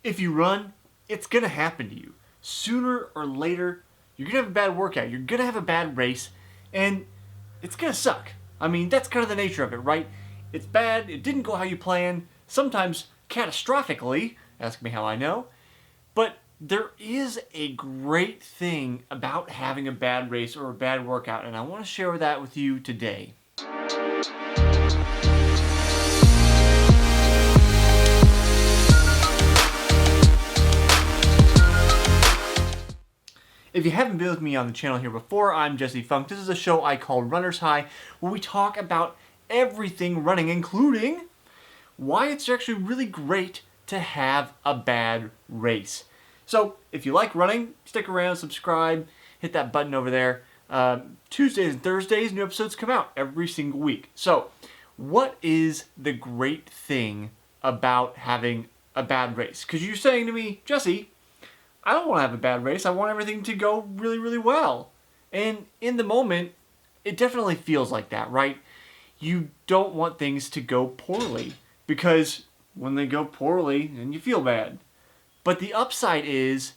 If you run, it's going to happen to you. Sooner or later, you're going to have a bad workout. You're going to have a bad race, and it's going to suck. I mean, that's kind of the nature of it, right? It's bad. It didn't go how you planned. Sometimes catastrophically. Ask me how I know. But there is a great thing about having a bad race or a bad workout, and I want to share that with you today. If you haven't been with me on the channel here before, I'm Jesse Funk. This is a show I call Runner's High, where we talk about everything running, including why it's actually really great to have a bad race. So, if you like running, stick around, subscribe, hit that button over there. Tuesdays and Thursdays, new episodes come out every single week. So, what is the great thing about having a bad race? Because you're saying to me, Jesse, I don't want to have a bad race. I want everything to go really, really well. And in the moment, it definitely feels like that, right? You don't want things to go poorly, because when they go poorly, then you feel bad. But the upside is,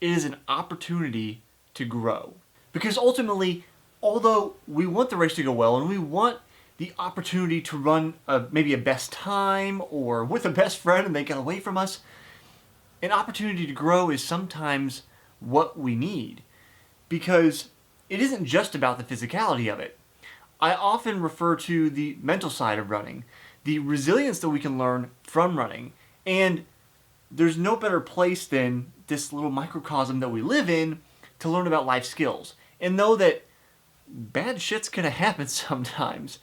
it is an opportunity to grow. Because ultimately, although we want the race to go well and we want the opportunity to run maybe a best time or with a best friend and they get away from us, an opportunity to grow is sometimes what we need, because it isn't just about the physicality of it. I often refer to the mental side of running, the resilience that we can learn from running, and there's no better place than this little microcosm that we live in to learn about life skills and know that bad shit's gonna happen sometimes,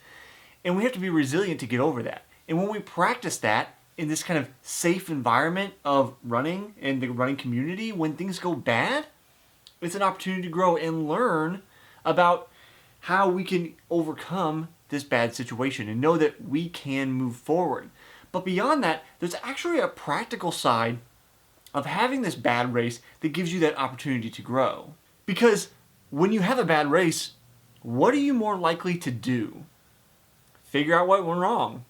and we have to be resilient to get over that. And when we practice that in this kind of safe environment of running and the running community, when things go bad, it's an opportunity to grow and learn about how we can overcome this bad situation and know that we can move forward. But beyond that, there's actually a practical side of having this bad race that gives you that opportunity to grow. Because when you have a bad race, what are you more likely to do? Figure out what went wrong,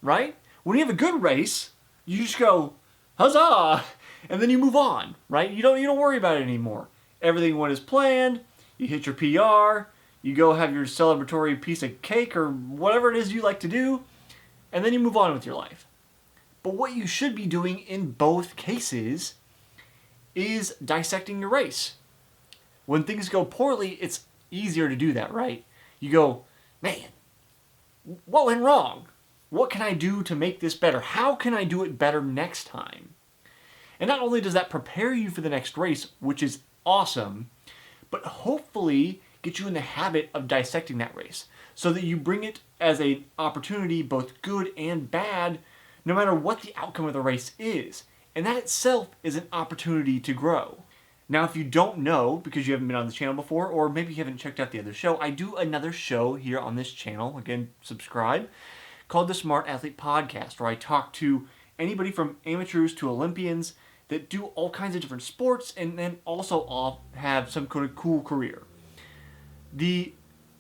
right? When you have a good race, you just go, huzzah, and then you move on, right? You don't worry about it anymore. Everything went as planned, you hit your PR, you go have your celebratory piece of cake or whatever it is you like to do, and then you move on with your life. But what you should be doing in both cases is dissecting your race. When things go poorly, it's easier to do that, right? You go, man, what went wrong? What can I do to make this better? How can I do it better next time? And not only does that prepare you for the next race, which is awesome, but hopefully get you in the habit of dissecting that race so that you bring it as an opportunity, both good and bad, no matter what the outcome of the race is. And that itself is an opportunity to grow. Now, if you don't know, because you haven't been on the channel before, or maybe you haven't checked out the other show, I do another show here on this channel, again, subscribe, called the Smart Athlete Podcast, where I talk to anybody from amateurs to Olympians that do all kinds of different sports and then also all have some kind of cool career. The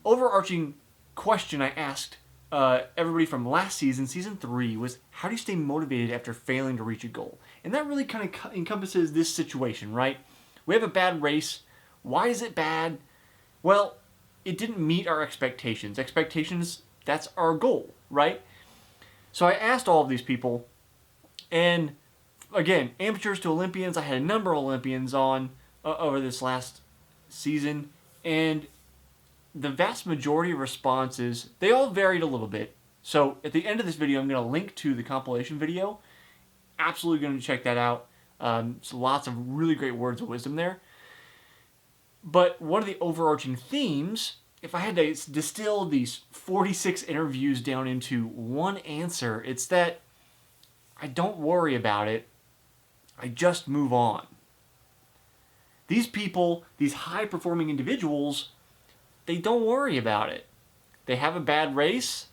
overarching question I asked everybody from last season, season 3, was how do you stay motivated after failing to reach a goal? And that really kind of encompasses this situation, right? We have a bad race. Why is it bad? Well, it didn't meet our expectations. Expectations, that's our goal, right? So I asked all of these people, and again, amateurs to Olympians, I had a number of Olympians on over this last season, and the vast majority of responses, they all varied a little bit. So at the end of this video, I'm going to link to the compilation video. Absolutely going to check that out. So lots of really great words of wisdom there. But one of the overarching themes, if I had to distill these 46 interviews down into one answer, it's that I don't worry about it. I just move on. These people, these high-performing individuals, they don't worry about it. They have a bad race.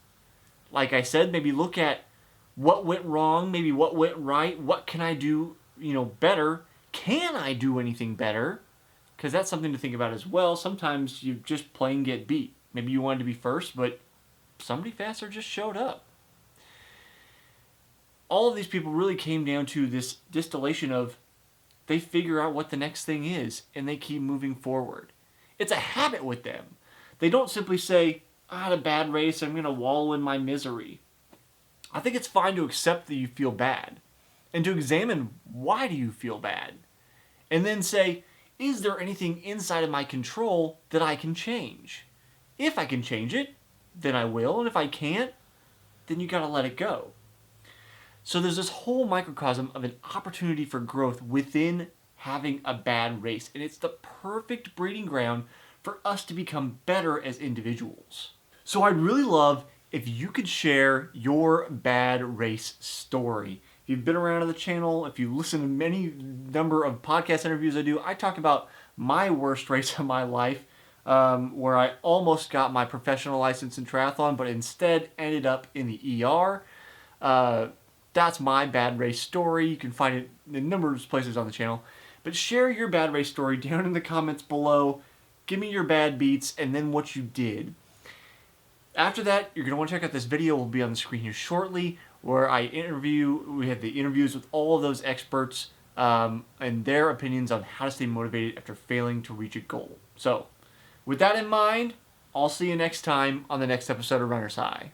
Like I said, maybe look at what went wrong, maybe what went right, what can I do, better? Can I do anything better? Because that's something to think about as well. Sometimes you just plain get beat. Maybe you wanted to be first, but somebody faster just showed up. all of these people really came down to this distillation of they figure out what the next thing is and they keep moving forward. It's a habit with them. They don't simply say, I had a bad race, I'm going to wallow in my misery. I think it's fine to accept that you feel bad and to examine why do you feel bad. And then say, is there anything inside of my control that I can change? If I can change it, then I will. And if I can't, then you got to let it go. So there's this whole microcosm of an opportunity for growth within having a bad race. And it's the perfect breeding ground for us to become better as individuals. So I'd really love if you could share your bad race story. If you've been around on the channel, if you listen to many number of podcast interviews I do, I talk about my worst race of my life, where I almost got my professional license in triathlon, but instead ended up in the ER. That's my bad race story. You can find it in numerous places on the channel. But share your bad race story down in the comments below. Give me your bad beats and then what you did. After that, you're going to want to check out this video. It will be on the screen here shortly, where we have the interviews with all of those experts and their opinions on how to stay motivated after failing to reach a goal. So, with that in mind, I'll see you next time on the next episode of Runner's High.